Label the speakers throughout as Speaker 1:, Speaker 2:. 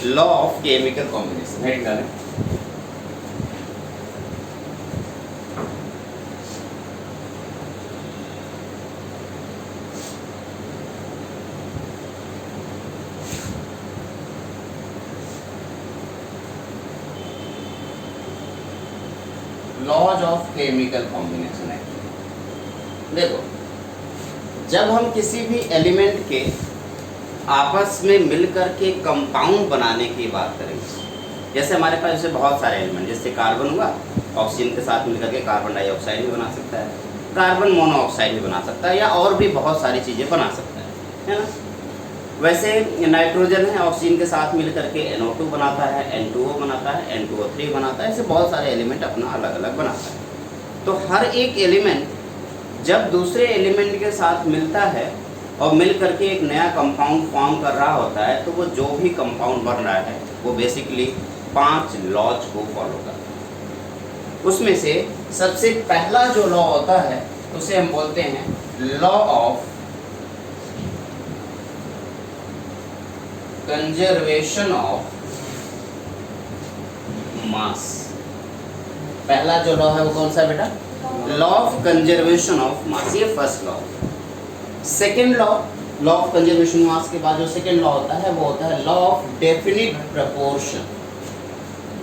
Speaker 1: Law of chemical combination heading डालें। Laws of chemical combination है। देखो, जब हम किसी भी एलिमेंट के आपस में मिलकर के कंपाउंड बनाने की बात करेंगे, जैसे हमारे पास जैसे बहुत सारे एलिमेंट, जैसे कार्बन हुआ, ऑक्सीजन के साथ मिलकर के कार्बन डाइऑक्साइड भी बना सकता है, कार्बन मोनोऑक्साइड भी बना सकता है, या और भी बहुत सारी चीज़ें बना सकता है ना। वैसे नाइट्रोजन है, ऑक्सीजन के साथ मिलकर के NO2 बनाता है, N2O बनाता है, N2O3 बनाता है, ऐसे बहुत सारे एलिमेंट अपना अलग अलग बनाता है। तो हर एक एलिमेंट जब दूसरे एलिमेंट के साथ मिलता है और मिल करके एक नया कंपाउंड फॉर्म कर रहा होता है, तो वो जो भी कंपाउंड बन रहा है वो बेसिकली 5 लॉज को फॉलो करता है। उसमें से सबसे पहला जो लॉ होता है उसे हम बोलते हैं law of conservation of mass. पहला जो लॉ है वो कौन सा है बेटा? Law of conservation of mass, ये first law. Second law of conservation mass के बाद जो सेकेंड लॉ होता है वो होता है लॉ ऑफ डेफिनिट प्रपोर्शन।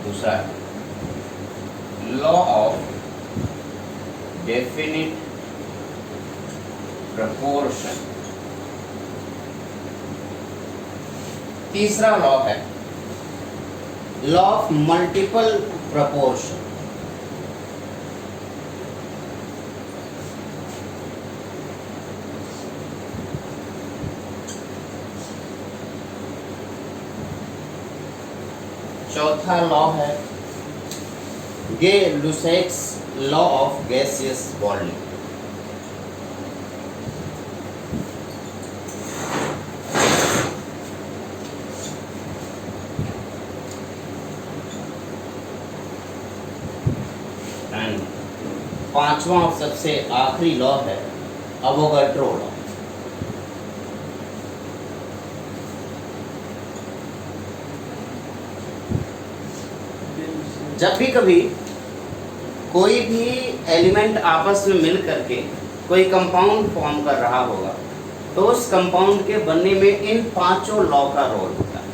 Speaker 1: दूसरा है लॉ ऑफ डेफिनिट प्रपोर्शन। तीसरा लॉ है लॉ ऑफ मल्टीपल प्रपोर्शन। चौथा लॉ है Gay Lussac's law of gaseous volume. And पांचवा और सबसे आखिरी लॉ है अवोगाड्रो लॉ। जब भी कभी कोई भी एलिमेंट आपस में मिल करके कोई कंपाउंड फॉर्म कर रहा होगा, तो उस कंपाउंड के बनने में इन पांचों लॉ का रोल होता है।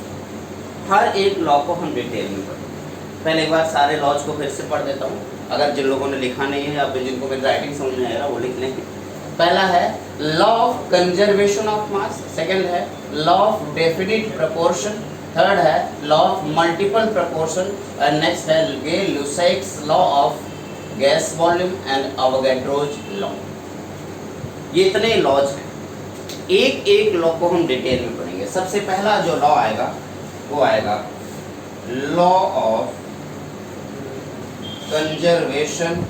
Speaker 1: हर एक लॉ को हम डिटेल में पढ़ेंगे। पहले एक बार सारे लॉज को फिर से पढ़ देता हूँ, अगर जिन लोगों ने लिखा नहीं है या फिर जिनको मेरी राइटिंग समझ में आएगा वो लिख लेंगे। पहला है law of conservation of mass, second है law of definite proportion, third है law of multiple proportion, and next है Gay Lussac's law of gas volume and Avogadro's law. ये इतने लॉज हैं, एक एक लॉ को हम डिटेल में पढ़ेंगे। सबसे पहला जो लॉ आएगा वो आएगा law of conservation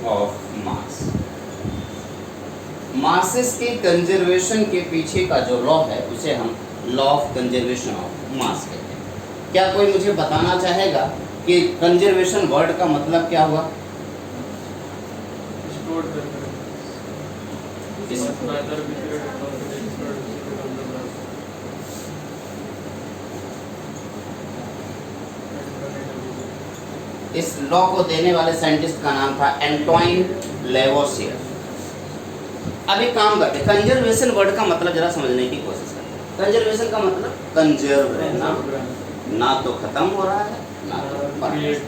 Speaker 1: of mass. Masses के कंजर्वेशन के पीछे का जो लॉ है उसे हम लॉ ऑफ कंजर्वेशन ऑफ मास कहते हैं। क्या कोई मुझे बताना चाहेगा कि कंजर्वेशन वर्ड का मतलब क्या हुआ? इस लॉ को देने वाले साइंटिस्ट का नाम था एंटोइन लेवोसियर। अब एक काम करते हैं, कंजर्वेशन वर्ड का मतलब जरा समझने की कोशिश करते हैं। कंजर्वेशन का मतलब कंजर्व रहना, ना तो खत्म हो रहा है ना तो बढ़ रहा है।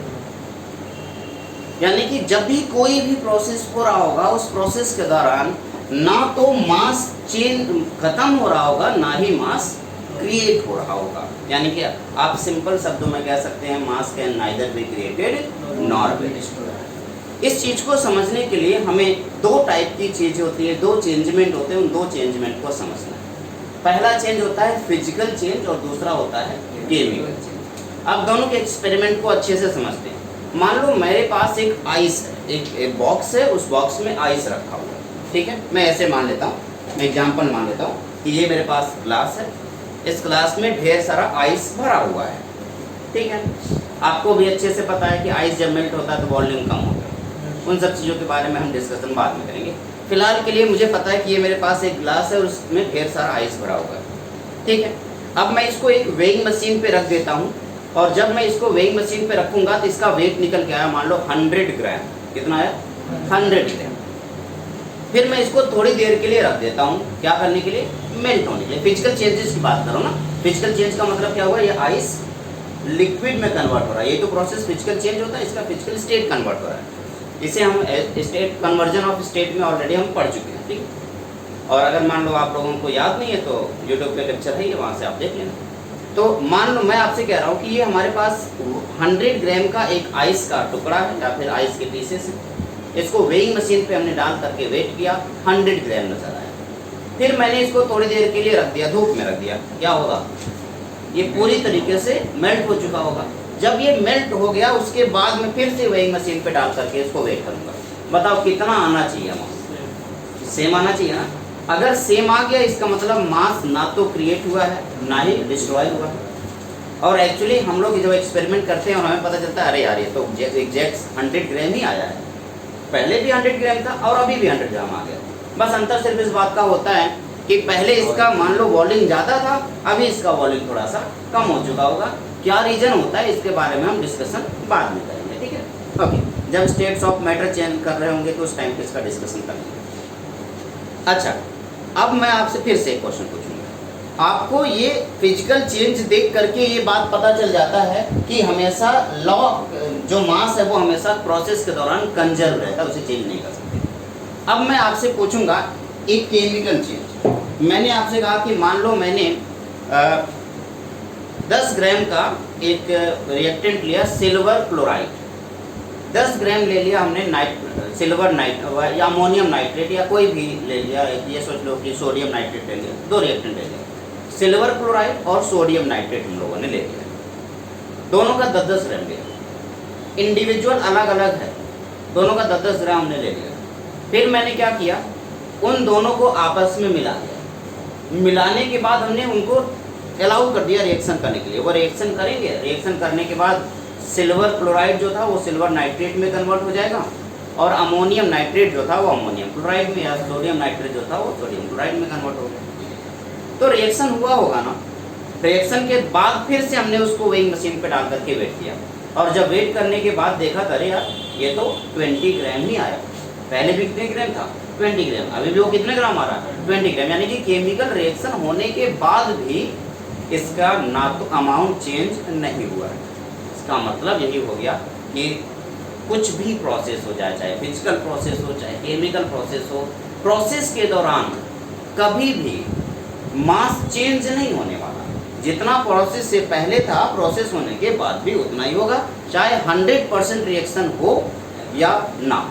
Speaker 1: यानी कि जब भी कोई भी प्रोसेस हो रहा होगा उस प्रोसेस के दौरान ना तो मास चेंज खत्म हो रहा होगा ना ही मास क्रिएट हो रहा होगा। यानी कि आप सिंपल शब्दों में कह सकते हैं मास can neither be created nor be destroyed. इस चीज को समझने के लिए हमें दो टाइप की चीजें होती है, दो चेंजमेंट होते हैं, उन दो चेंजमेंट को समझना है। पहला चेंज होता है फिजिकल चेंज और दूसरा होता है केमिकल चेंज। अब दोनों के एक्सपेरिमेंट को अच्छे से समझते हैं। मान लो मेरे पास एक आइस है, एक बॉक्स है, उस बॉक्स में आइस रखा हुआ है, ठीक है। मैं ऐसे मान लेता हूँ, मैं एग्जाम्पल मान लेता हूँ कि ये मेरे पास ग्लास है, इस ग्लास में ढेर सारा आइस भरा हुआ है, ठीक है। आपको भी अच्छे से पता है कि आइस जब मेल्ट होता है तो वॉल्यूम कम होता है। उन सब चीज़ों के बारे में हम डिस्कशन बाद में करेंगे। फिलहाल के लिए मुझे पता है कि ये मेरे पास एक ग्लास है और उसमें ढेर सारा आइस भरा हुआ है। ठीक है। अब मैं इसको एक वेइंग मशीन पे रख देता हूँ, और जब मैं इसको वेइंग मशीन पे रखूंगा तो इसका वेट निकल के आया मान लो 100 ग्राम। कितना है? 100 ग्राम। फिर मैं इसको थोड़ी देर के लिए रख देता हूँ, क्या करने के लिए? मेल्ट होने के लिए। फिजिकल चेंजेस की बात करो ना, फिजिकल चेंज का मतलब क्या हुआ? ये आइस लिक्विड में कन्वर्ट हो रहा है, ये तो प्रोसेस फिजिकल चेंज होता है, इसका फिजिकल स्टेट कन्वर्ट हो रहा है। इसे हम स्टेट कन्वर्जन ऑफ स्टेट में ऑलरेडी हम पढ़ चुके हैं, ठीक। और अगर मान लो आप लोगों को याद नहीं है तो यूट्यूब पे लेक्चर है, वहाँ से आप देख लेना। तो मान लो मैं आपसे कह रहा हूँ कि ये हमारे पास 100 ग्राम का एक आइस का टुकड़ा है या फिर आइस के पीसेस है। इसको वेइंग मशीन पे हमने डाल करके वेट किया, 100 ग्राम नजर आया। फिर मैंने इसको थोड़ी देर के लिए रख दिया, धूप में रख दिया, क्या होगा? ये पूरी तरीके से मेल्ट हो चुका होगा। जब ये मेल्ट हो गया उसके बाद में फिर से वेइंग मशीन पे डाल करके इसको वेट करूंगा। बताओ कितना आना चाहिए मास? सेम आना चाहिए ना। अगर सेम आ गया इसका मतलब मास ना तो क्रिएट हुआ है ना ही डिस्ट्रॉय हुआ है। और एक्चुअली हम लोग जब एक्सपेरिमेंट करते हैं और हमें पता चलता है अरे यार ये तो एग्जैक्ट 100 ग्राम ही आया है, पहले भी 100 ग्राम था और अभी भी 100 ग्राम आ गया। बस अंतर सिर्फ इस बात का होता है कि पहले इसका मान लो वॉल्यूम ज़्यादा था, अभी इसका वॉल्यूम थोड़ा सा कम हो चुका होगा। क्या रीजन होता है इसके बारे में हम डिस्कशन बाद में करेंगे, ठीक है। ओके, जब स्टेट्स ऑफ मैटर चेंज कर रहे होंगे तो उस टाइम पे इसका डिस्कशन करेंगे। अच्छा, अब मैं आपसे फिर से एक क्वेश्चन पूछूंगा। आपको ये फिजिकल चेंज देख करके ये बात पता चल जाता है कि हमेशा लॉ जो मास है वो हमेशा प्रोसेस के दौरान कंजर्व रहता है, उसे चेंज नहीं कर सकते। अब मैं आपसे पूछूंगा एक केमिकल चेंज। मैंने आपसे कहा कि मान लो मैंने 10 ग्राम का एक रिएक्टेंट लिया, सिल्वर क्लोराइड। 10 ग्राम ले लिया हमने सिल्वर या अमोनियम नाइट्रेट या कोई भी ले लिया, ये सोच लो कि सोडियम नाइट्रेट ले लिया, दो रिएक्टेंट ले लिया, सिल्वर क्लोराइड और सोडियम नाइट्रेट हम लोगों ने ले लिया। दोनों का 10-10 ग्राम लिया, इंडिविजुअल अलग अलग है, दोनों का 10-10 ग्राम हमने ले लिया। फिर मैंने क्या किया, उन दोनों को आपस में मिला दिया। मिलाने के बाद हमने उनको अलाउ कर दिया रिएक्शन करने के लिए। वो रिएक्शन करेंगे, रिएक्शन करने के बाद सिल्वर क्लोराइड जो था वो सिल्वर नाइट्रेट में कन्वर्ट हो जाएगा, और अमोनियम नाइट्रेट जो था वो अमोनियम क्लोराइड में, या सोडियम नाइट्रेट जो था वो सोडियम क्लोराइड में कन्वर्ट हो गया। तो रिएक्शन हुआ होगा ना। रिएक्शन के बाद फिर से हमने उसको वेइंग मशीन पे डाल करके वेट किया, और जब वेट करने के बाद देखा अरे यार ये तो 20 ग्राम ही आया। पहले भी कितने ग्राम था? 20 ग्राम। अभी भी वो कितने ग्राम आ रहा है? 20 ग्राम। यानी कि केमिकल रिएक्शन होने के बाद भी इसका ना तो अमाउंट चेंज नहीं हुआ है। इसका मतलब यही हो गया कि कुछ भी प्रोसेस हो जाए, चाहे फिजिकल प्रोसेस हो चाहे केमिकल प्रोसेस हो, प्रोसेस के दौरान कभी भी मास चेंज नहीं होने वाला। जितना प्रोसेस से पहले था प्रोसेस होने के बाद भी उतना ही होगा, चाहे 100% रिएक्शन हो या ना।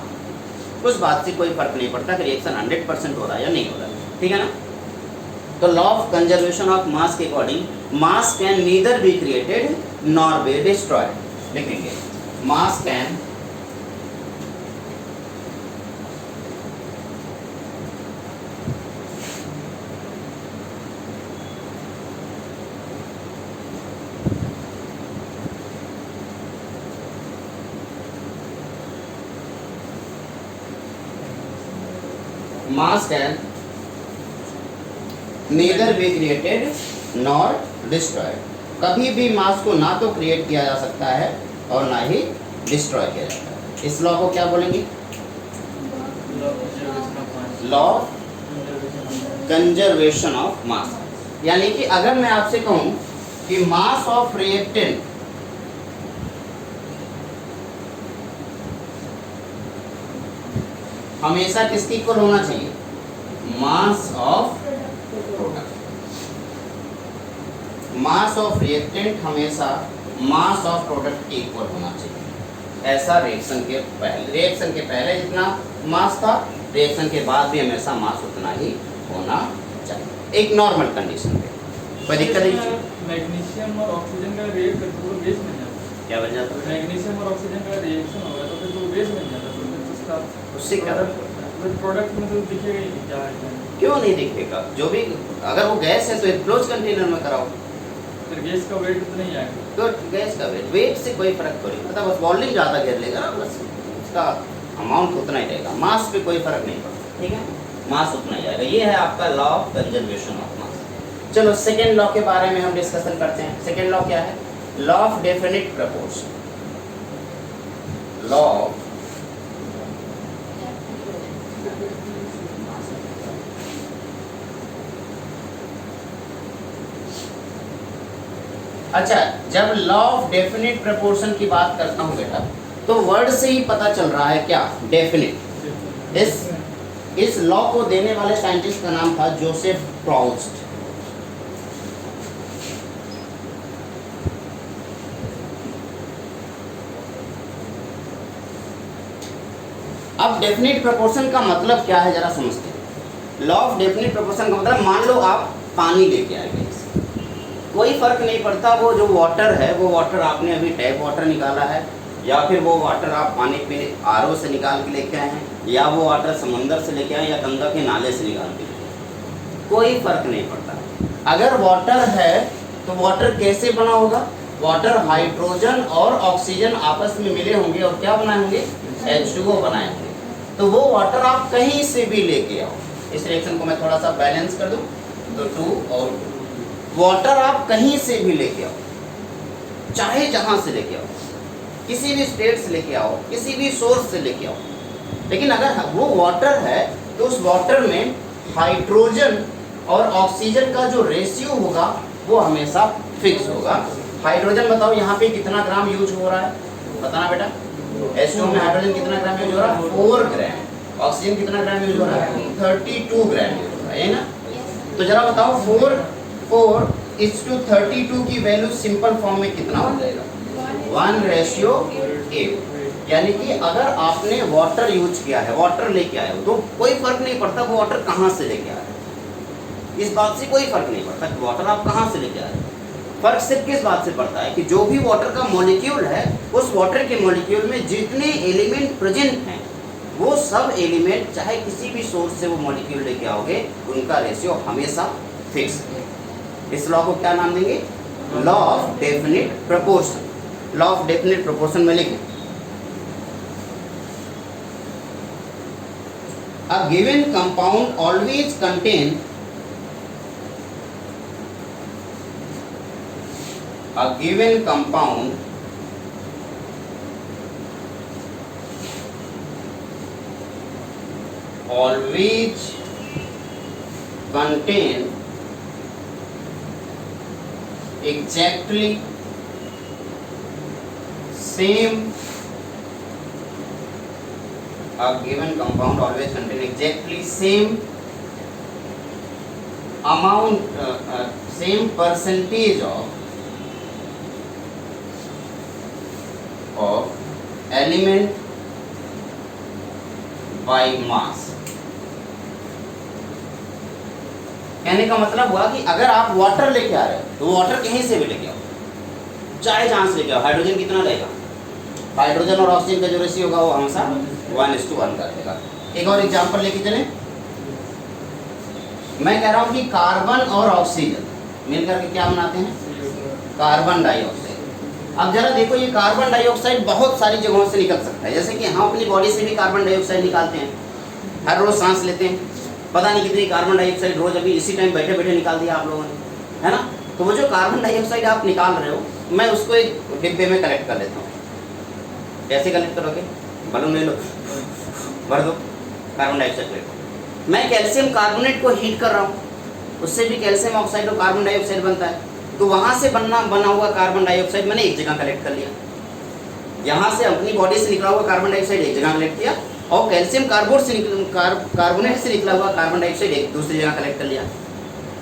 Speaker 1: उस बात से कोई फर्क नहीं पड़ता कि रिएक्शन 100% हो रहा है या नहीं हो रहा है, ठीक है ना। तो law of conservation of mass के according mass can neither be created nor be destroyed. लिखेंगे mass can mass can neither be created nor destroyed। कभी भी मास को ना तो क्रिएट किया जा सकता है और ना ही डिस्ट्रॉय किया जाता है। इस लॉ को क्या बोलेंगे? लॉ कंजर्वेशन ऑफ मास। यानी कि अगर मैं आपसे कहूं कि मास ऑफ रिएक्टेंट हमेशा किसके इक्वल होना चाहिए? Mass of product. Mass of reactant हमेशा मास ऑफ प्रोडक्ट के इक्वल होना चाहिए। ऐसा रिएक्शन के पहले जितना मास था, रिएक्शन के बाद भी हमेशा मास उतना ही होना चाहिए, एक नॉर्मल कंडीशन पे। कोई दिक्कत नहीं।
Speaker 2: मैग्नीशियम और ऑक्सीजन का रिएक्ट करके वो बेस बन जाता है।
Speaker 1: क्या बन जाता है?
Speaker 2: मैग्नीशियम और ऑक्सीजन का रिएक्शन होगा तो फिर वो बेस बन जाता है।
Speaker 1: उससे क्या
Speaker 2: प्रोडक्ट में तो दिखेगा ही क्या है?
Speaker 1: क्यों नहीं दिखेगा? जो भी अगर वो गैस है तो एक क्लोज कंटेनर में कराओ,
Speaker 2: फिर गैस का वेट तो नहीं आएगा।
Speaker 1: तो गैस का वेट से कोई फर्क थोड़ी पड़ता, बस वॉल्यूम ज़्यादा घेर लेगा, बस उसका अमाउंट उतना ही रहेगा, मास पे कोई फर्क नहीं पड़ता, ठीक है। मास उतना ही आएगा। ये है आपका लॉ ऑफ कंजर्वेशन ऑफ मास। चलो सेकेंड लॉ के बारे में हम डिस्कशन करते हैं। सेकेंड लॉ क्या है? Law of definite proportion. Law अच्छा, जब लॉ ऑफ डेफिनिट प्रपोर्शन की बात करता हूं बेटा, तो वर्ड से ही पता चल रहा है क्या? डेफिनिट। इस लॉ को देने वाले साइंटिस्ट का नाम था जोसेफ प्रॉस्ट। अब डेफिनिट प्रपोर्शन का मतलब क्या है जरा समझते हैं। लॉ ऑफ डेफिनिट प्रपोर्शन का मतलब, मान लो आप पानी लेके आए गए, कोई फर्क नहीं पड़ता वो जो वाटर है, वो वाटर आपने अभी टैप वाटर निकाला है, या फिर वो वाटर आप पानी पीने आरओ से निकाल के लेके आए हैं, या वो वाटर समुंदर से लेके आए, या गंगा के नाले से निकाल के लेके आए, कोई फर्क नहीं पड़ता। अगर वाटर है तो वाटर कैसे बना होगा? वाटर हाइड्रोजन और ऑक्सीजन आपस में मिले होंगे और क्या बनाए होंगे? H2O बनाए होंगे। तो वो वाटर आप कहीं से भी लेके आओ, इस रिएक्शन को मैं थोड़ा सा बैलेंस कर दूं, तो 2 और 2, वाटर आप कहीं से भी लेके आओ, चाहे जहां से लेके आओ, किसी भी स्टेट से लेके आओ, किसी भी सोर्स से लेके आओ, लेकिन अगर वो वाटर है तो उस वाटर में हाइड्रोजन और ऑक्सीजन का जो रेशियो होगा वो हमेशा फिक्स होगा। हाइड्रोजन बताओ यहाँ पे कितना ग्राम यूज हो रहा है, बताना बेटा। H2O में हाइड्रोजन कितना ग्राम यूज हो रहा है? 4 ग्राम। ऑक्सीजन कितना ग्राम यूज हो रहा है? 32 ग्राम यूज हो रहा है ना। तो जरा बताओ 4:32 की वैल्यू सिंपल फॉर्म में कितना हो जाएगा? 1:8। यानी कि अगर आपने वाटर यूज किया है, वाटर लेके आए हो, तो कोई फर्क नहीं पड़ता वो वाटर कहाँ से लेके आए, इस बात से कोई फर्क नहीं पड़ता कि वाटर आप कहाँ से लेके आए। फर्क सिर्फ किस बात से पड़ता है कि जो भी वाटर का मॉलिक्यूल है, उस वाटर के मॉलिक्यूल में जितने एलिमेंट प्रेजेंट हैं, वो सब एलिमेंट चाहे किसी भी सोर्स से वो मॉलिक्यूल लेके आओगे, उनका रेशियो हमेशा फिक्स है। इस लॉ को क्या नाम देंगे? Law of definite proportion. Law of definite proportion में लिखें, a given compound always contain a given compound always contain exactly same a given compound always contain exactly same amount same percentage of element by mass। कहने का मतलब हुआ कि अगर आप water लेके आ रहे हो तो वाटर कहीं से भी लेके आओ, चाहे जहां से लेके आओ। हाइड्रोजन कितना लेगा? हाइड्रोजन और ऑक्सीजन का जो रेशियो होगा वो हमेशा 1:1 कर देगा। एक और एग्जांपल लेके चले, मैं कह रहा हूं कि कार्बन और ऑक्सीजन मिलकर के क्या बनाते हैं? Carbon dioxide. अब जरा देखो, ये कार्बन डाइऑक्साइड बहुत सारी जगहों से निकल सकता है, जैसे कि हम अपनी बॉडी से भी कार्बन डाइऑक्साइड निकालते हैं, हर रोज सांस लेते हैं, पता नहीं कितनी कार्बन डाइऑक्साइड रोज अभी इसी टाइम बैठे बैठे निकाल दिया आप लोगों ने, है ना। तो वो जो कार्बन डाइऑक्साइड आप निकाल रहे हो, मैं उसको एक डिब्बे में कलेक्ट कर लेता हूँ। कैसे कलेक्ट करोगे? बलून ले लो, भर दो कार्बन डाइऑक्साइड कलेक्ट। मैं कैल्शियम कार्बोनेट को हीट कर रहा हूँ, उससे भी कैल्शियम ऑक्साइड और कार्बन डाइऑक्साइड बनता है, तो वहाँ से बना हुआ कार्बन डाइऑक्साइड मैंने एक जगह कलेक्ट कर लिया। यहाँ से अपनी बॉडी से निकला हुआ कार्बन डाइऑक्साइड एक जगह कलेक्ट किया, और कैल्शियम कार्बोनेट से निकला हुआ कार्बन डाइऑक्साइड एक दूसरी जगह कलेक्ट कर लिया।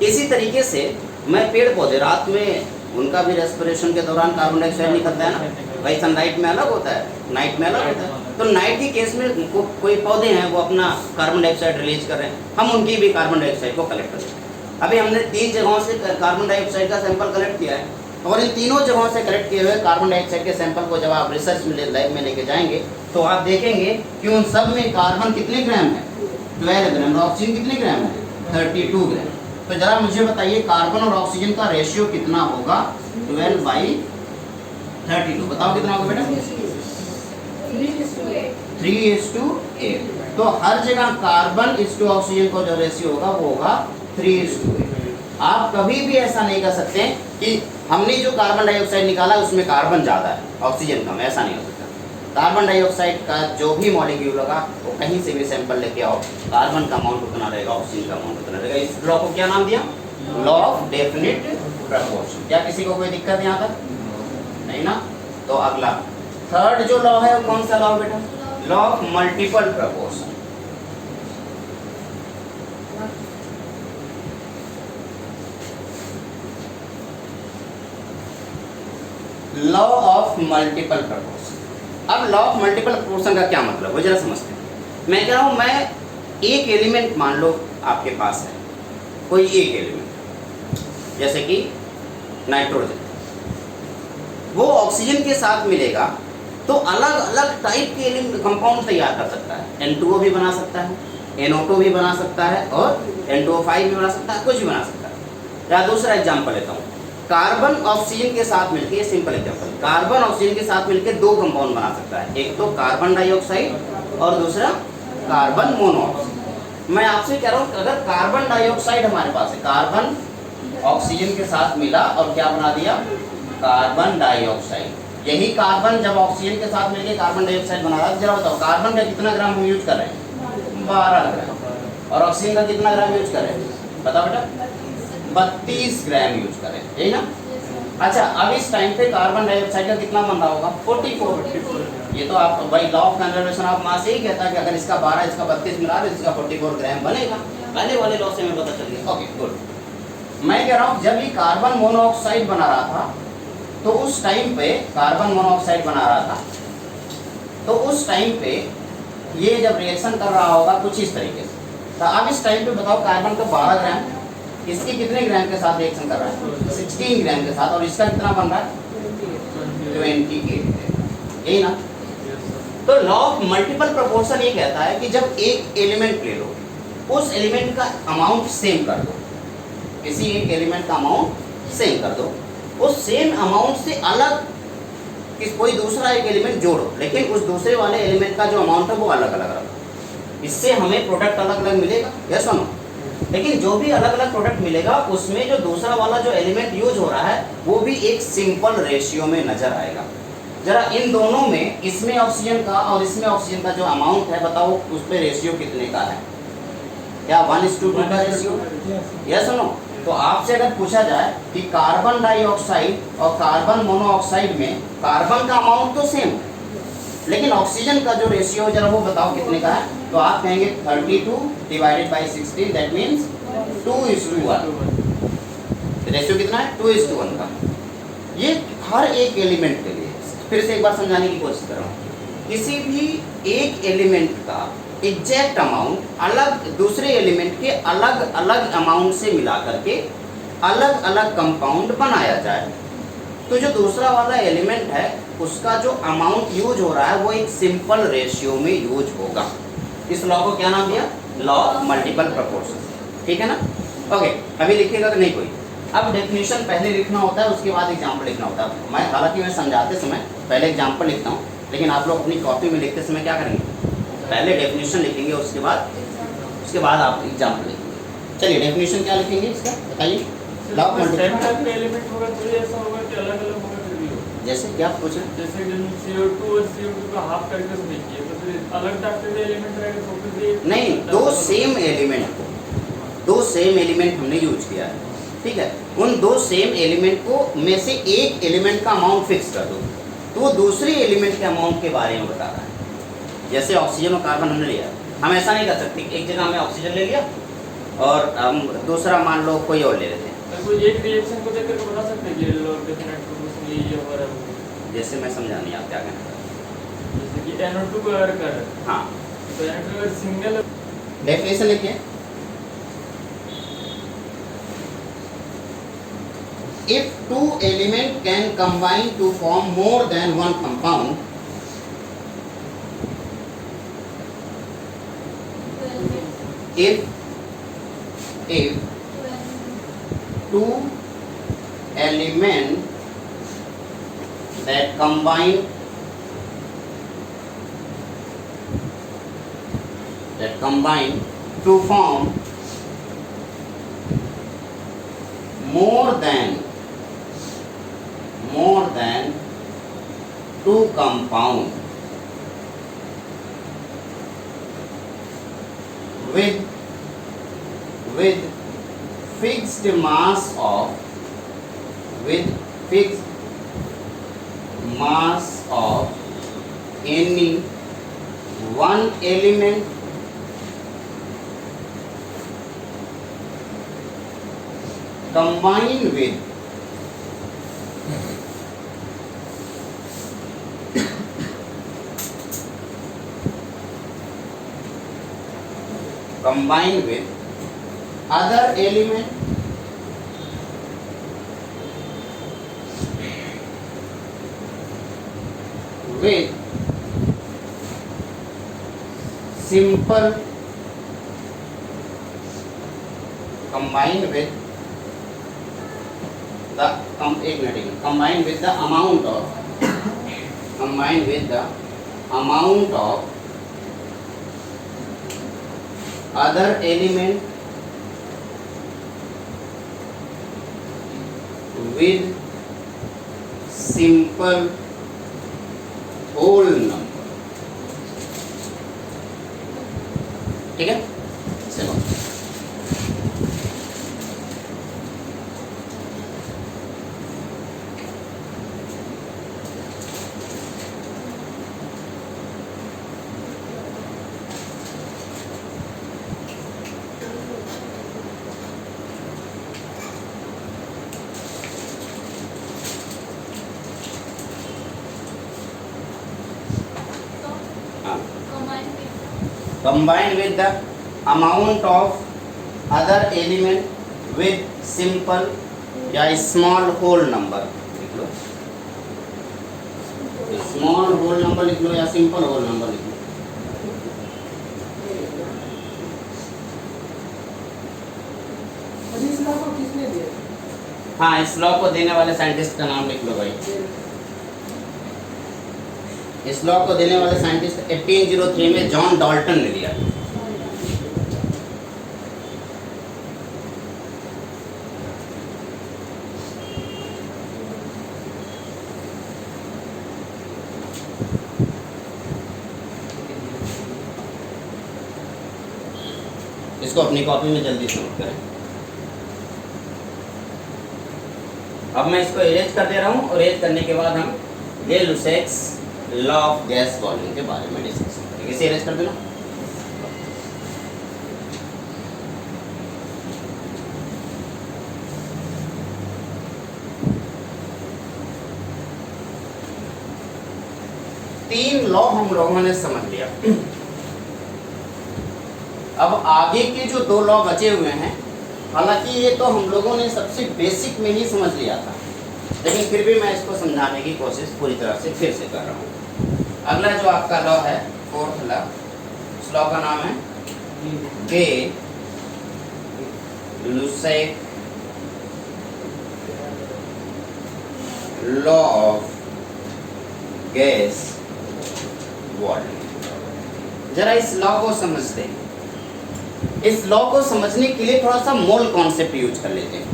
Speaker 1: इसी तरीके से मैं पेड़ पौधे, रात में उनका भी रेस्पिरेशन के दौरान कार्बन डाइऑक्साइड निकलता है ना भाई, सनलाइट में अलग होता है, नाइट में अलग होता है। तो नाइट के केस में कोई पौधे हैं वो अपना कार्बन डाइऑक्साइड रिलीज कर रहे हैं, हम उनकी भी कार्बन डाइऑक्साइड को कलेक्ट कर रहे हैं। अभी हमने 3 जगहों से कार्बन डाइऑक्साइड का सैंपल कलेक्ट किया है, और इन तीनों जगहों से कलेक्ट किए हुए कार्बन डाइऑक्साइड के सैंपल को जब आप रिसर्च में लैब में लेके जाएंगे तो आप देखेंगे कि उन सब में कार्बन कितने ग्राम है? 12 ग्राम। और ऑक्सीजन कितने ग्राम है? 32 ग्राम। तो जरा मुझे बताइए कार्बन और ऑक्सीजन का रेशियो कितना होगा? 12/32। बताओ कितना होगा बेटा? 3:8। तो हर जगह कार्बन इस टू ऑक्सीजन का जो रेशियो होगा वो होगा 3:8। आप कभी भी ऐसा नहीं कर सकते कि हमने जो कार्बन डाइऑक्साइड निकाला उसमें कार्बन ज़्यादा है ऑक्सीजन कम, ऐसा नहीं हो सकता। कार्बन डाइऑक्साइड का जो भी मॉलिक्यूल होगा वो कहीं से भी सैंपल लेके आओ, कार्बन का अमाउंट उतना रहेगा, ऑक्सीजन का अमाउंट उतना रहेगा। इस लॉ को क्या नाम दिया? Law of definite proportion. क्या किसी को कोई दिक्कत यहाँ तक? नहीं ना? तो अगला थर्ड जो लॉ है वो कौन सा लॉ बेटा? Law of multiple proportion. Law of multiple proportion. अब लॉ ऑफ मल्टीपल प्रपोर्शन का क्या मतलब वो जरा समझते हैं। मैं कह रहा हूं, मैं एक एलिमेंट मान लो आपके पास है, कोई एक एलिमेंट जैसे कि नाइट्रोजन, वो ऑक्सीजन के साथ मिलेगा तो अलग अलग टाइप के कंपाउंड तैयार कर सकता है। N2O भी बना सकता है, NO2 भी बना सकता है और N2O5 भी बना सकता है, कुछ भी बना सकता है। या दूसरा एग्जांपल लेता हूँ, कार्बन ऑक्सीजन के साथ मिलकर, ये सिंपल एग्जांपल, कार्बन ऑक्सीजन के साथ मिलकर दो कंपाउंड बना सकता है, एक तो कार्बन डाइऑक्साइड और दूसरा कार्बन मोनोऑक्साइड। मैं आपसे कह रहा हूँ अगर कार्बन डाइऑक्साइड हमारे पास है, कार्बन ऑक्सीजन के साथ मिला और क्या बना दिया? Carbon dioxide. यही कार्बन जब ऑक्सीजन के साथ मिलकर कार्बन डाइऑक्साइड बना रहा है, जरा बताओ कार्बन का कितना ग्राम हम यूज कर रहे हैं? 12 ग्राम। और ऑक्सीजन का कितना ग्राम यूज कर रहे हैं? बताओ बेटा। 32 ग्राम यूज करें, यही ना? अच्छा, अब इस टाइम पे कार्बन डाइऑक्साइड का कितना बन रहा होगा? 44। ये तो आप भाई law of conservation of mass ही कहता है कि अगर इसका 12 इसका 32 मिला दे इसका 44 ग्राम बनेगा। पहले वाले लॉ से हमें पता चल गया। Okay good. मैं कह रहा हूँ जब ये कार्बन मोनोऑक्साइड बना रहा था तो उस टाइम पे कार्बन मोनोऑक्साइड बना रहा था तो उस टाइम पे ये जब रिएक्शन कर रहा होगा कुछ इस तरीके से। तो अब इस टाइम पे बताओ कार्बन का 12 ग्राम, इसके कितने ग्राम के साथ रिएक्शन कर रहा है? 16 ग्राम के साथ। और इसका कितना बन रहा है? 28। यही ना? तो लॉ ऑफ मल्टीपल प्रोपोर्शन ये कहता है कि जब एक एलिमेंट ले लो, उस एलिमेंट का अमाउंट सेम कर दो, किसी एक एलिमेंट का अमाउंट सेम कर दो, उस सेम अमाउंट से अलग कोई दूसरा एक एलिमेंट जोड़ो, लेकिन उस दूसरे वाले एलिमेंट का जो अमाउंट है वो अलग अलग रखो। इससे हमें प्रोडक्ट अलग अलग मिलेगा, यस और नो? लेकिन जो भी अलग अलग प्रोडक्ट मिलेगा उसमें जो दूसरा वाला जो एलिमेंट यूज हो रहा है वो भी एक सिंपल रेशियो में नजर आएगा। जरा इन दोनों में, इसमें ऑक्सीजन का और इसमें ऑक्सीजन का जो अमाउंट है बताओ उस पर रेशियो कितने का है? क्या 1:2 का रेशियो? यस और नो? तो आपसे अगर पूछा जाए कि कार्बन डाइऑक्साइड और कार्बन मोनोऑक्साइड में कार्बन का अमाउंट तो सेम है लेकिन ऑक्सीजन का जो रेशियो जरा वो बताओ कितने का है? तो आप कहेंगे 32 divided by 16, that means 2:1। Ratio कितना है? 2:1 का। ये हर एक एलिमेंट के लिए, फिर से एक बार समझाने की कोशिश कर रहा हूँ, किसी भी एक एलिमेंट का एग्जैक्ट अमाउंट अलग दूसरे एलिमेंट के अलग अलग अमाउंट से मिला करके अलग अलग कंपाउंड बनाया जाए तो जो दूसरा वाला एलिमेंट है उसका जो अमाउंट यूज हो रहा है वो एक सिंपल रेशियो में यूज होगा। इस लॉ को क्या नाम दिया? Law of multiple proportion. ठीक है ना? ओके, अभी लिखिएगा कि नहीं कोई? अब डेफिनेशन पहले लिखना होता है, उसके बाद एग्जाम्पल लिखना होता है। मैं हालांकि मैं समझाते समय पहले एग्जाम्पल लिखता हूँ, लेकिन आप लोग अपनी कॉपी में लिखते समय क्या करेंगे? पहले डेफिनेशन लिखेंगे, उसके बाद आप एग्जाम्पल लिखेंगे। चलिए डेफिनेशन क्या लिखेंगे इसका बताइए। लॉ ऑफ मल्टीपल
Speaker 2: एलिमेंट होगा तो ये ऐसा होगा कि अलग अलग होगा फिर भी होगा।
Speaker 1: जैसे क्या पूछ रहे हैं?
Speaker 2: जैसे कि CO2 और CO2 का हाफ करके तो देखिए तो फिर अलग टाइप के एलिमेंट रहेगा तो फिर भी
Speaker 1: नहीं, दो सेम एलिमेंट हमने यूज किया है, ठीक है? उन दो सेम एलिमेंट को में से एक एलिमेंट का अमाउंट फिक्स कर दो तो वो दूसरे एलिमेंट के अमाउंट के बारे में बता रहा है। जैसे ऑक्सीजन और कार्बन हमने लिया, हम ऐसा नहीं कर सकते एक जगह हमने ऑक्सीजन ले लिया और हम दूसरा मान लो कोई और ले लेते हैं।
Speaker 2: तो कोई एक रिएक्शन को देखकर तो बता सकते हैं कि लॉ ऑफ डेफिनेट प्रोपोर्शन ये हो रहा है।
Speaker 1: जैसे मैं समझा नहीं, आप क्या कहना चाहते हैं?
Speaker 2: जैसे कि NO2 को अगर कर,
Speaker 1: हाँ,
Speaker 2: तो NO2 अगर सिंगल
Speaker 1: डेफिनेशन लिखिए। If two elements can combine to form more than one compound, if two elements that combine to form more than two compound with fixed mass of any one element combined with other element with simple combined with the amount of other element with simple whole number. ठीक है, चलो combined with the amount of other element with simple या small whole number लिख लो, small whole number लिख लो या simple whole number लिख लो।
Speaker 3: इस law को किसने दिया?
Speaker 1: हाँ, इस लॉ को देने वाले साइंटिस्ट का नाम लिख लो भाई। इस लॉ को देने वाले साइंटिस्ट 1803 में जॉन डाल्टन ने दिया। इसको अपनी कॉपी में जल्दी से नोट करें। अब मैं इसको इरेज कर दे रहा हूँ और इरेज करने के बाद हम गै-लुसैक्स लॉ ऑफ गैस वॉल्यूम के बारे में डिस्कस करेंगे। इसे इरेज कर देना। तीन लॉ हम लोगों ने समझ लिया। अब आगे के जो दो लॉ बचे हुए हैं, हालांकि ये तो हम लोगों ने सबसे बेसिक में ही समझ लिया था, लेकिन फिर भी मैं इसको समझाने की कोशिश पूरी तरह से फिर से कर रहा हूँ। अगला जो आपका लॉ है, फोर्थ लॉ, उस लॉ का नाम है गै-लुसैक लॉ ऑफ गैस वॉल्यूम। जरा इस लॉ को समझते हैं। इस लॉ को समझने के लिए थोड़ा सा मोल कॉन्सेप्ट यूज कर लेते हैं।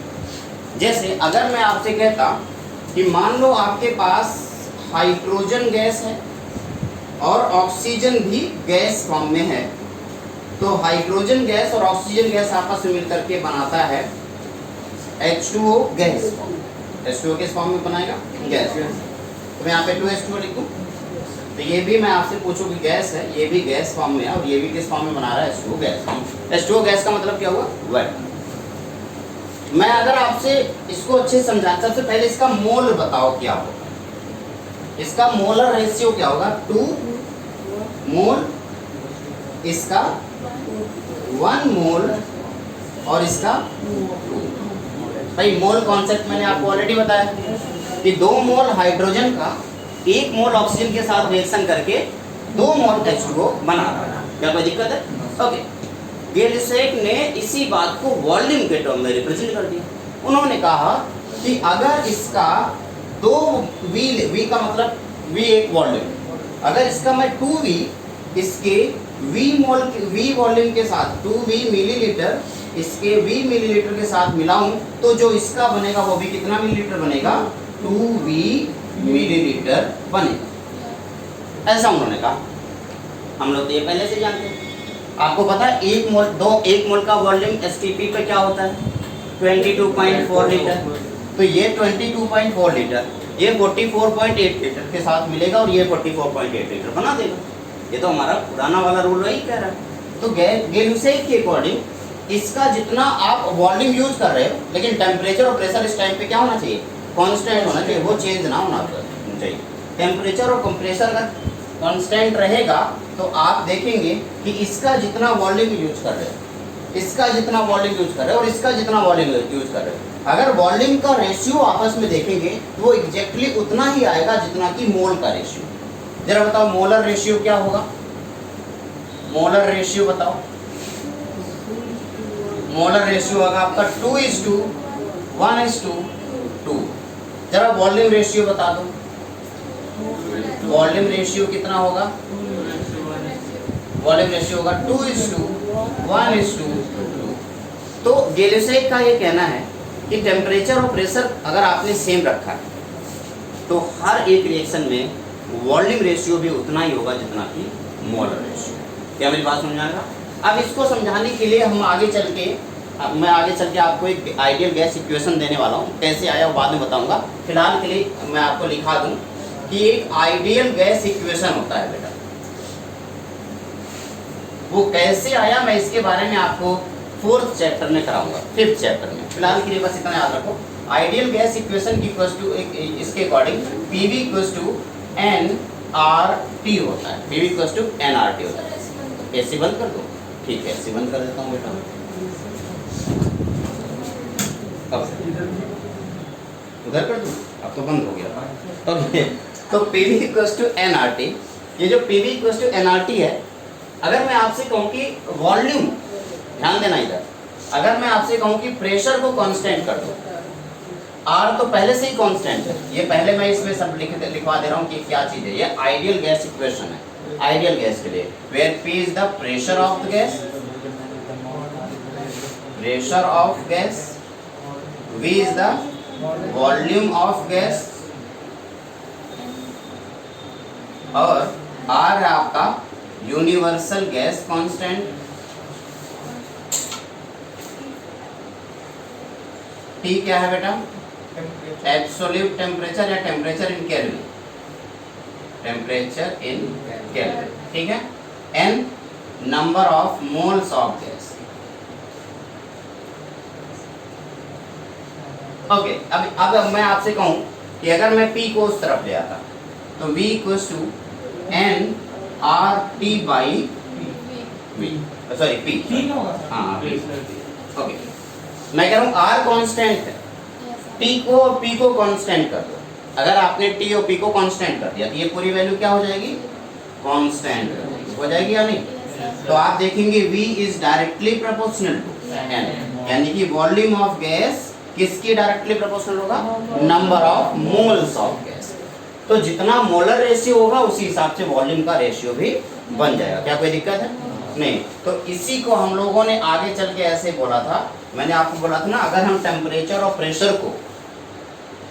Speaker 1: जैसे अगर मैं आपसे कहता कि मान लो आपके पास हाइड्रोजन गैस है और ऑक्सीजन भी गैस फॉर्म में है, तो हाइड्रोजन गैस और ऑक्सीजन गैस आपस में मिलकर के बनाता है H2O गैस फॉर्म। H2O किस फॉर्म में बनाएगा? गैस। तो मैं यहाँ पे 2H2O लिखूँ, तो ये भी मैं आपसे पूछूं कि गैस है, ये भी गैस फॉर्म में है और ये भी किस फॉर्म में बना रहा है? H2O gas form. H2O gas का मतलब क्या हुआ? वेट। मैं अगर आपसे इसको अच्छे समझाता, सबसे पहले इसका मोल बताओ क्या होगा। इसका मोलर रेशियो क्या होगा? 2 मोल, इसका 1 मोल और इसका 2। भाई मोल कॉन्सेप्ट मैंने आपको ऑलरेडी बताया कि 2 मोल हाइड्रोजन का 1 मोल ऑक्सीजन के साथ रिएक्शन करके 2 मोल H2O बना रहा है। क्या कोई दिक्कत है? ओके। गै-लुसैक ने इसी बात को वॉल्यूम के टर्म में रिप्रेजेंट कर दिया। उन्होंने कहा कि अगर इसका 2 V का मतलब V एक वॉल्यूम, अगर इसका मैं 2V इसके V वॉल्यूम के साथ 2V मिलीलीटर इसके V मिलीलीटर के साथ मिलाऊं तो जो इसका बनेगा वो भी कितना मिलीलीटर बनेगा, 2V मिलीलीटर बनेगा। ऐसा उन्होंने कहा। हम लोग तो ये पहले से जानते हैं। आपको पता है 1 मोल का वॉल्यूम STP पे क्या होता है, 22.4 लीटर। तो ये 22.4 लीटर ये 44.8 लीटर के साथ मिलेगा और ये 44.8 लीटर बना देगा। ये तो हमारा पुराना वाला रूल वही कह रहा है। तो गैल्यूसेक के अकॉर्डिंग इसका जितना आप वॉल्यूम यूज कर रहे हो, लेकिन टेम्परेचर और प्रेशर इस टाइम पे क्या होना चाहिए, कांस्टेंट होना चाहिए, वो चेंज ना होना चाहिए। टेम्परेचर और कंप्रेसर अगर कांस्टेंट रहेगा तो आप देखेंगे कि इसका जितना वॉल्यूम यूज कर रहे हो, इसका जितना वॉल्यूम यूज कर रहे हो और इसका जितना वॉल्यूम यूज कर रहे हो, अगर वॉल्यूम का रेशियो आपस में देखेंगे तो वो एग्जैक्टली उतना ही आएगा जितना कि मोल का रेशियो। जरा बताओ मोलर रेशियो क्या होगा, मोलर रेशियो बताओ। मोलर रेशियो होगा आपका 2:1:2। जरा वॉल्यूम रेशियो बता दो, वॉल्यूम रेशियो कितना होगा, वॉल्यूम रेशियो होगा 2:1:2। तो गैल्यूसेक का ये कहना है कि टेम्परेचर और प्रेशर अगर आपने सेम रखा है तो हर एक रिएक्शन में वॉल्यूम रेशियो भी उतना ही होगा जितना कि मोलर रेशियो। क्या मेरी बात समझ आएगा? अब इसको समझाने के लिए मैं आगे चल के आपको एक आइडियल गैस इक्वेशन देने वाला हूँ। कैसे आया वो बाद में बताऊंगा। फिलहाल के लिए मैं आपको लिखा दूं कि एक आइडियल गैस इक्वेशन होता है बेटा, वो कैसे आया मैं इसके बारे में आपको 4th चैप्टर में कराऊंगा, 5th चैप्टर में। फिलहाल के लिए बस इतना याद रखो। आइडियल गैस इक्वेशन की इक्वल्स टू इसके according PV equals to nRT होता है, PV इक्वल्स टू nRT होता है। एसी बंद कर दो, ठीक है एसी बंद कर देता हूँ बेटा। उधर कर दूँ, अब तो बंद हो गया। ओके, तो PV इक्वल्स टू nRT, ये जो PV इक्वल्स टू nRT है, अगर मैं आपसे कहूँ कि वॉल्यूम, ध्यान देना इधर, अगर मैं आपसे कहूँ कि प्रेशर को कांस्टेंट कर दो, R तो पहले से ही कांस्टेंट है, ये पहले मैं इसमें सब लिखवा दे रहा हूँ कि क्या चीज़ है। ये आइडियल गैस इक्वेशन है, आइडियल गैस के लिए, where P is the pressure of the gas, pressure of gas, V is the volume of gas और R है आपका यूनिवर्सल गैस कांस्टेंट। T क्या है बेटा, एब्सोल्यूट टेम्परेचर या temperature in kelvin, temperature in kelvin, ठीक है। N number of moles of gas. Okay, अब मैं आपसे कहूं कि अगर मैं P को उस तरफ ले आता तो V equals to nRT by V, sorry P हाँ P। ओके, मैं कह रहा हूँ R कांस्टेंट है, P को कांस्टेंट कर दो। अगर आपने T और P को कांस्टेंट कर दिया तो ये पूरी वैल्यू क्या हो जाएगी, कांस्टेंट हो जाएगी या नहीं। तो आप देखेंगे V is directly proportional to N, यानी कि वॉल्यूम ऑफ गैस किसकी डायरेक्टली प्रोपोर्शनल होगा, number of moles of gas. तो जितना मोलर रेशियो होगा उसी हिसाब से वॉल्यूम का रेशियो भी बन जाएगा। क्या कोई दिक्कत है? नहीं। तो इसी को हम लोगों ने आगे चल के ऐसे बोला था, मैंने आपको बोला था ना, अगर हम टेम्परेचर और प्रेशर को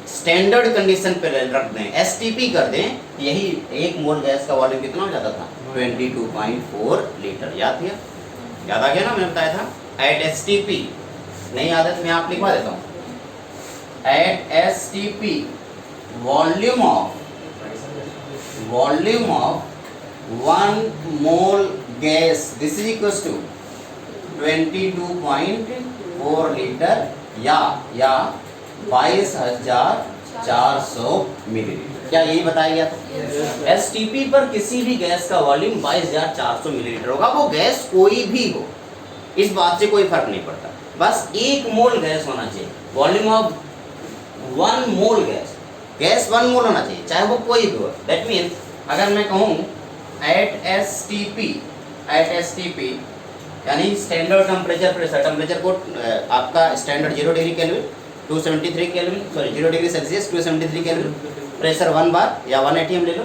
Speaker 1: स्टैंडर्ड कंडीशन पे रख दें, STP कर दें, यही 1 मोल गैस का वॉल्यूम कितना हो जाता था, 22.4 लीटर। याद आ गया ना, मैंने बताया था। एट STP नहीं याद है तो मैं आप लिखवा देता हूँ। At STP volume of 1 mole gas this is equals to 22.4 litre या 22,400 मिलीलीटर। क्या यही बताया गया था? STP पर किसी भी गैस का वॉल्यूम 22,400 मिलीलीटर होगा, वो गैस कोई भी हो, इस बात से कोई फर्क नहीं पड़ता, बस 1 मोल गैस होना चाहिए। वॉल्यूम ऑफ 1 मोल गैस 1 मोल होना चाहिए, चाहे वो कोई भी हो। दैट मीन्स अगर मैं कहूँ एट STP यानी स्टैंडर्ड टेम्परेचर प्रेशर, टेम्परेचर को आपका standard 0 degree kelvin 273 kelvin, sorry 0 degree Celsius 273 kelvin, pressure 1 बार या 1 atm ले लो।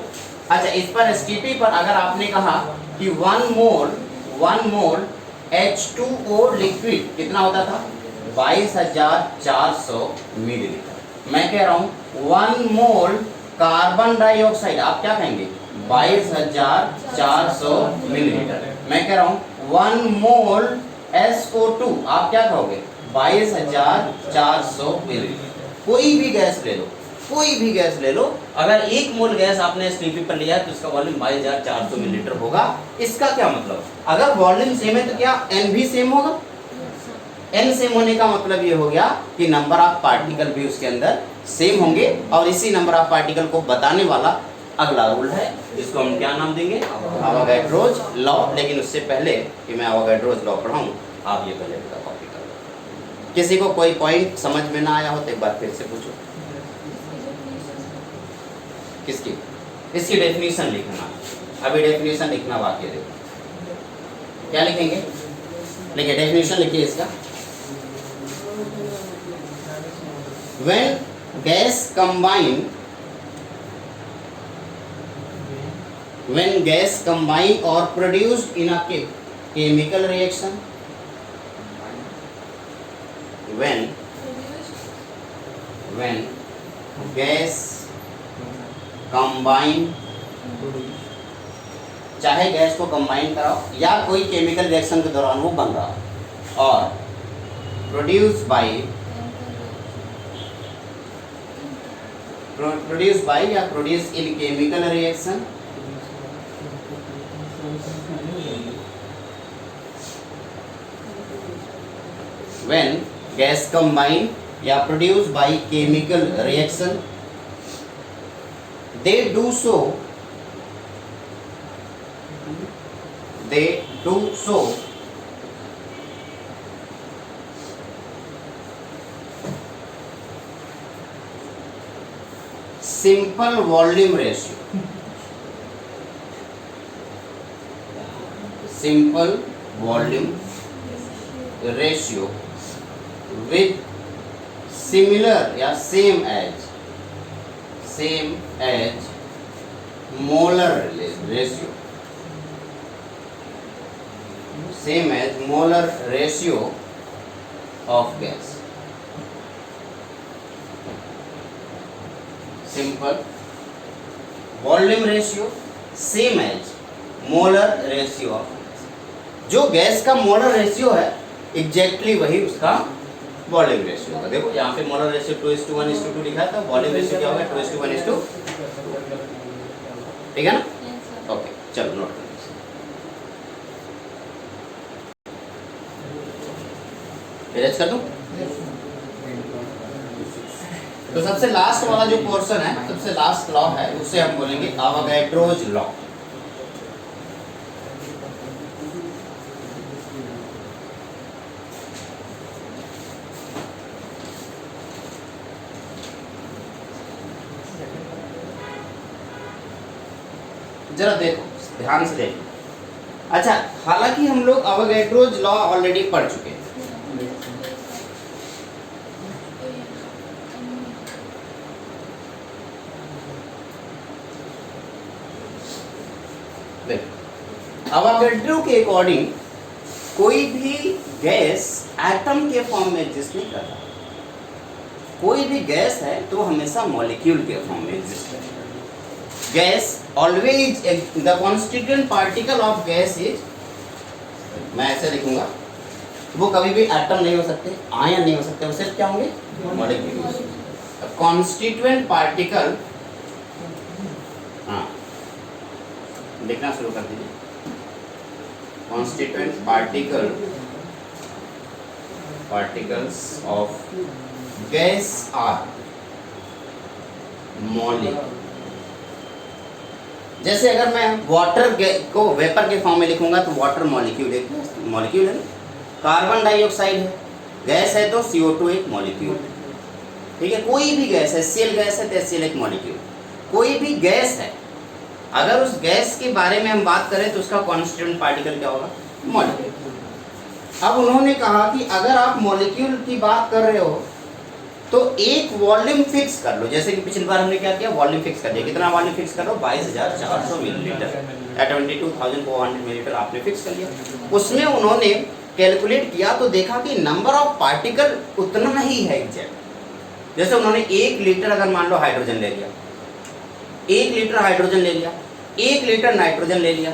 Speaker 1: अच्छा, इस पर STP पर अगर आपने कहा कि कि 1 मोल H2O लिक्विड कितना होता था 22,400 मिलीलीटर। मैं कह रहा हूं 1 मोल कार्बन डाइऑक्साइड आप क्या कहेंगे 22,400 मिलीलीटर। मैं कह रहा हूं 1 मोल SO2 आप क्या कहोगे 22,400 मिलीलीटर। कोई भी गैस ले लो, कोई भी गैस ले लो, अगर 1 मोल गैस आपने STP पर लिया तो उसका वॉल्यूम 22,400 मिलीलीटर होगा। इसका क्या मतलब, अगर वॉल्यूम सेम है तो क्या N भी सेम होगा? N सेम होने का मतलब ये हो गया कि नंबर ऑफ पार्टिकल भी उसके अंदर सेम होंगे, और इसी नंबर ऑफ पार्टिकल को बताने वाला अगला रूल है, इसको हम क्या नाम देंगे अवोगाड्रोज लॉ। लेकिन उससे पहले कि मैं अवोगाड्रोज लॉ पढ़ाऊं, आप ये पहले इसका कॉपी कर लो। किसी को कोई पॉइंट समझ में ना आया हो तो एक बार फिर से पूछो। किसकी? इसकी डेफिनेशन लिखना, अभी डेफिनेशन लिखना बाकी है। देखो क्या लिखेंगे, लिखिए डेफिनेशन लिखिए इसका। When gas combine or produced in a chemical reaction, when gas combine, चाहे गैस को कंबाइन कराओ या कोई केमिकल रिएक्शन के दौरान वो बन रहा हो, और प्रोड्यूस बाय या produce in chemical reaction, when gas combine या produce by chemical reaction, they do so simple volume ratio with similar या same as molar ratio of gas. Simple volume ratio same as molar ratio of gas. जो gas का molar ratio है exactly वही उसका volume ratio होगा। देखो यहाँ पे मोलर रेशियो 2:1:2 लिखा है, तो वॉल्यूम रेशियो क्या होगा 2:1:2, ठीक है ना? ओके चलो नोट कर लीजिए, कर दूं। तो सबसे लास्ट वाला जो पोर्शन है, सबसे लास्ट लॉ है, उसे हम बोलेंगे अवोगाड्रोज लॉ। जरा देखो ध्यान से देखो। अच्छा, हालांकि हम लोग अवोगाड्रोज लॉ ऑलरेडी पढ़ चुके हैं, अवोगाड्रो के अकॉर्डिंग कोई भी गैस एटम के फॉर्म में एग्जिस्ट नहीं करता। कोई भी गैस है तो हमेशा मॉलिक्यूल के फॉर्म में एग्जिस्ट करेगा। Gas always the constituent particle of gas is, मैं ऐसे लिखूंगा, वो कभी भी एटम नहीं हो सकते, आयन नहीं हो सकते, वो सिर्फ क्या होंगे मॉलिक्यूल। कॉन्स्टिट्यूएंट पार्टिकल, हाँ लिखना शुरू कर दीजिए। constituent particles of gas are molecule। जैसे अगर मैं वाटर को वेपर के फॉर्म में लिखूंगा तो वाटर मॉलिक्यूल है ना। कार्बन डाइऑक्साइड है, गैस है तो CO2 एक मॉलिक्यूल, ठीक है। कोई भी गैस है, HCl गैस है तो HCl एक मॉलिक्यूल। कोई भी गैस है, अगर उस गैस के बारे में हम बात करें तो उसका कॉन्स्टिट्यूएंट पार्टिकल क्या होगा, मॉलिक्यूल। अब उन्होंने कहा कि अगर आप मॉलिक्यूल की बात कर रहे हो तो एक वॉल्यूम फिक्स कर लो, जैसे कि पिछली बार हमने क्या किया, वॉल्यूम फिक्स कर दिया। कितना वॉल्यूम फिक्स कर लो? 22,400 मिलीलीटर या 22,400 मिलीलीटर आपने फिक्स कर लिया। उसमें उन्होंने कैलकुलेट किया तो देखा कि नंबर ऑफ पार्टिकल उतना ही है एग्जैक्ट। जैसे उन्होंने 1 लीटर अगर मान लो हाइड्रोजन ले लिया, 1 लीटर हाइड्रोजन ले लिया, 1 लीटर नाइट्रोजन ले लिया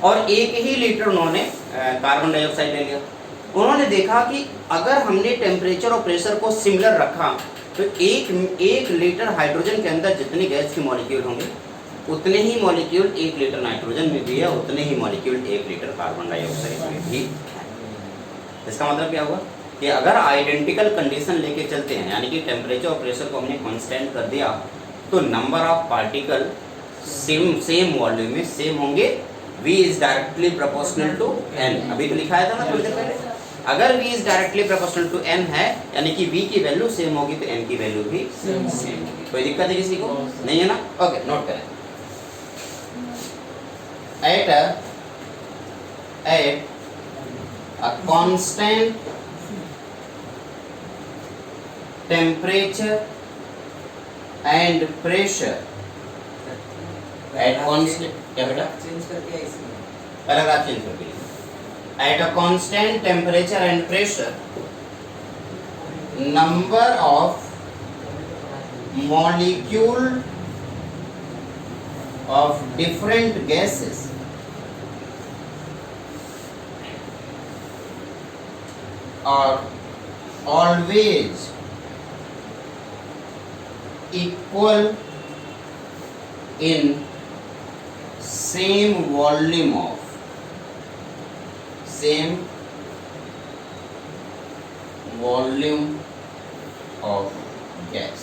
Speaker 1: और 1 ही लीटर उन्होंने कार्बन डाइऑक्साइड ले लिया। उन्होंने देखा कि अगर हमने टेम्परेचर और प्रेशर को सिमिलर रखा तो एक लीटर हाइड्रोजन के अंदर जितनी गैस के मॉलिक्यूल होंगे उतने ही मॉलिक्यूल 1 लीटर नाइट्रोजन में भी है, उतने ही मॉलिक्यूल 1 लीटर कार्बन डाइऑक्साइड में भी है। इसका मतलब क्या हुआ कि अगर आइडेंटिकल कंडीशन लेके चलते हैं, यानी कि टेम्परेचर और प्रेशर को हमने कांस्टेंट कर दिया, तो number of particle same volume में सेम होंगे। V is directly proportional to n, अभी तो लिखाया था ना थोड़ी देर पहले। अगर V is directly proportional to n है, यानी कि V की वैल्यू सेम होगी तो n की वैल्यू भी सेम होगी। कोई दिक्कत है किसी को? नहीं है ना? ओके, नोट करें। At a constant temperature and pressure, at constant, क्या बेटा?
Speaker 3: चेंज करके इसमें
Speaker 1: पैराग्राफ चेंज कर दिया। At a constant temperature and pressure, number of molecule of different gases are always equal in same volume of gas.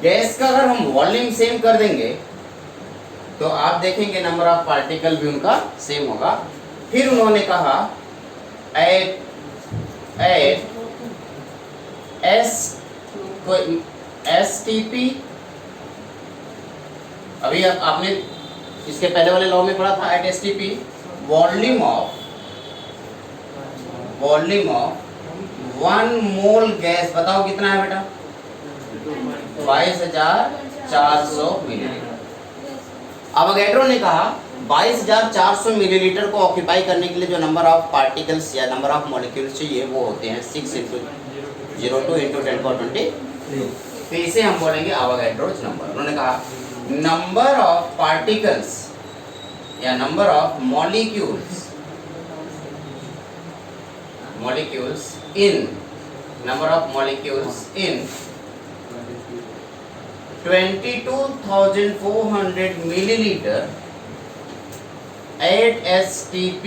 Speaker 1: Gas का अगर हम volume same कर देंगे तो आप देखेंगे नंबर ऑफ पार्टिकल भी उनका सेम होगा। फिर उन्होंने कहा एट STP, अभी आपने इसके पहले वाले लॉ में पढ़ा था, at STP volume of 1 mole gas, बताओ कितना है बेटा? 22,400 मिलीलीटर। अवोगाड्रो ने कहा 22,400 मिलीलीटर को ऑक्यूपाई करने के लिए जो नंबर ऑफ पार्टिकल्स या नंबर ऑफ मॉलिक्यूल्स चाहिए वो होते हैं 6 × 02 × 10⁻23। तो इसे हम बोलेंगे अवोगाड्रोस नंबर। उन्होंने कहा नंबर ऑफ पार्टिकल्स या number of molecules in 22,400 milliliter at STP,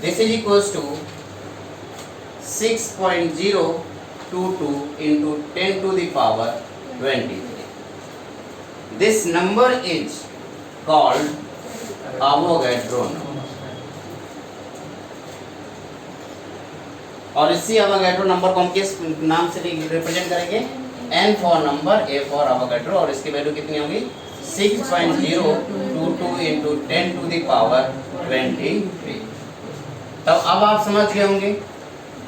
Speaker 1: this is equals to 6.022 into 10⁻23. This number is called Avogadro number. और इसी अवोगाड्रो नंबर को हम किस नाम से रिप्रेजेंट करेंगे? N for number, A for Avogadro, और इसकी वैल्यू कितनी होगी? 6.022 into 10⁻23। तब अब आप समझ गए होंगे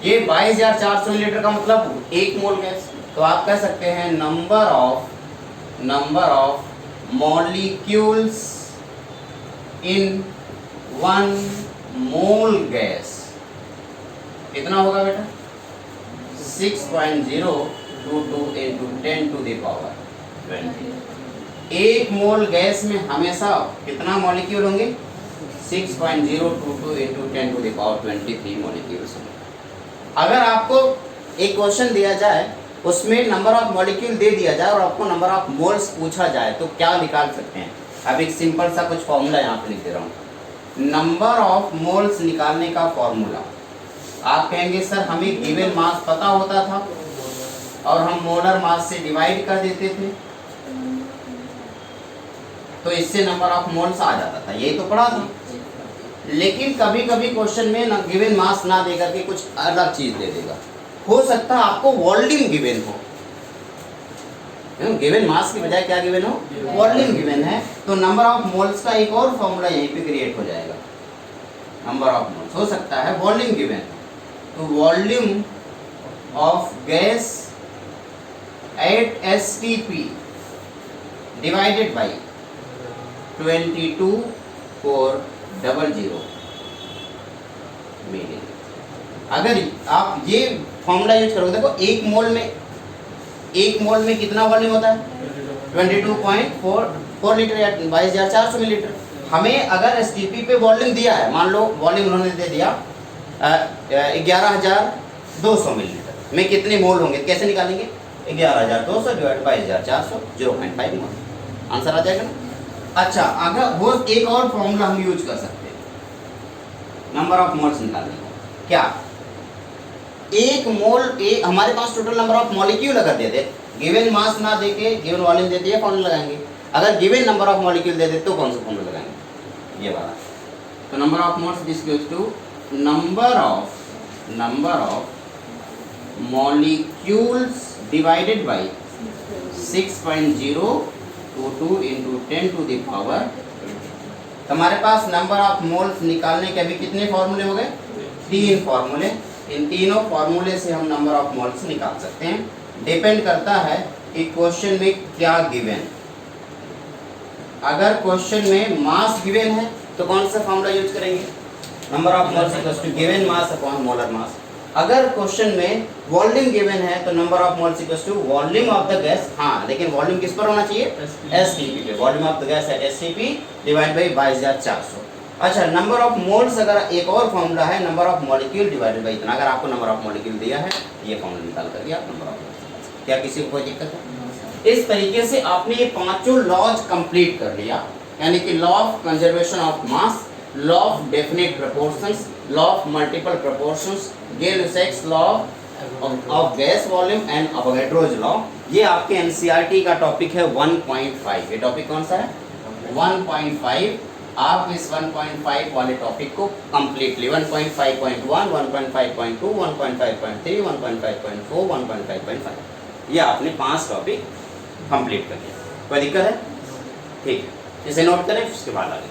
Speaker 1: ये 22,400 मिलीलीटर का मतलब 1 मोल गैस। तो आप कह सकते हैं number of molecules in 1 mole gas कितना होगा बेटा? 6.022 into 10⁻20। 1 मोल गैस में हमेशा कितना मॉलिक्यूल होंगे? 6.022 into 10⁻23 मॉलिक्यूल्स होंगे। अगर आपको एक क्वेश्चन दिया जाए उसमें नंबर ऑफ मॉलिक्यूल दे दिया जाए और आपको नंबर ऑफ मोल्स पूछा जाए तो क्या निकाल सकते हैं? अब एक सिंपल सा कुछ फॉर्मूला यहाँ पे लिख दे रहा हूँ। नंबर ऑफ मोल्स निकालने का फॉर्मूला, आप कहेंगे सर हमें गिवन मास पता होता था और हम मोलर मास से डिवाइड कर देते थे तो इससे नंबर ऑफ मोल्स आ जाता था, यही तो पढ़ा था। लेकिन कभी कभी क्वेश्चन में ना गिवन मास ना देकर के कुछ अलग चीज दे देगा। हो सकता है आपको वॉल्यूम गिवन हो, गिवन मास की बजाय क्या गिवन हो? वॉल्यूम गिवन है, तो नंबर ऑफ मोल्स का एक और फॉर्मूला यहीं पे क्रिएट हो जाएगा। नंबर ऑफ मोल्स हो सकता है वॉल्यूम गिवन, तो volume of gas at STP divided by 22,400 मिली। अगर आप ये फॉर्मूला यूज करोगे, देखो एक मोल में कितना वॉल्यूम होता है? 22.4 लीटर या 22,400 मिलीलीटर। हमें अगर STP पे वॉल्यूम दिया है, मान लो वॉल्यूम उन्होंने दे दिया 11,200 मिलीलीटर में कितने मोल होंगे, कैसे निकालेंगे? 11,200 डिवाइड 22,400, 0.5 मोल, आंसर आ जाएगा ना। अच्छा, अगर वो एक और फॉर्मूला हम यूज कर सकते हैं नंबर ऑफ मोल्स निकालने का। क्या? एक मोल हमारे पास टोटल नंबर ऑफ मॉलिक्यूल अगर दे दे, गिवन मास ना देके गिवन वॉल्यूम दे दिए, फॉर्मूला लगाएंगे। अगर गिवन नंबर ऑफ मॉलिक्यूल दे दे तो कौन सा फॉर्मूला लगाएंगे? ये वाला। तो number of moles is equal to number of molecules divided by 6.022 into 10 to the power। हमारे पास नंबर ऑफ मोल्स निकालने के अभी कितने फॉर्मूले हो गए? 3 फॉर्मूले। इन तीनों फॉर्मूले से हम नंबर ऑफ मोल्स निकाल सकते हैं। डिपेंड करता है कि क्वेश्चन में क्या गिवन। अगर क्वेश्चन में मास गिवन है तो कौन सा फॉर्मूला यूज करेंगे? Number of moles equals to given mass upon molar mass. अगर क्वेश्चन में वॉल्यूम गिवन है तो number of moles equals to volume of the gas. हाँ, लेकिन वॉल्यूम किस पर होना चाहिए? STP पे। Volume of the gas at STP divide by 22,400। अच्छा, नंबर ऑफ मोल्स अगर एक और फॉर्मूला है number of molecule divided by इतना। अगर आपको नंबर ऑफ मॉलिक्यूल दिया है, ये फॉर्मूला निकाल करके आप नंबर ऑफ मोल्स। क्या किसी को कोई दिक्कत है? इस तरीके से आपने ये पांचों लॉज कंप्लीट कर लिया, यानी कि law of conservation of mass, law of definite proportions, law of multiple proportions, Gay Lussac's law of gas volume and Avogadro's law. ये आपके NCERT का टॉपिक है 1.5। ये टॉपिक कौन सा है? 1.5। आप इस 1.5 वाले टॉपिक को कंप्लीटली 1.5.1, 1.5.2, 1.5.3, 1.5.4, 1.5.5 ये आपने 5 टॉपिक कंप्लीट कर लिया। कोई दिक्कत है? ठीक है, इसे नोट करें, उसके बाद आगे।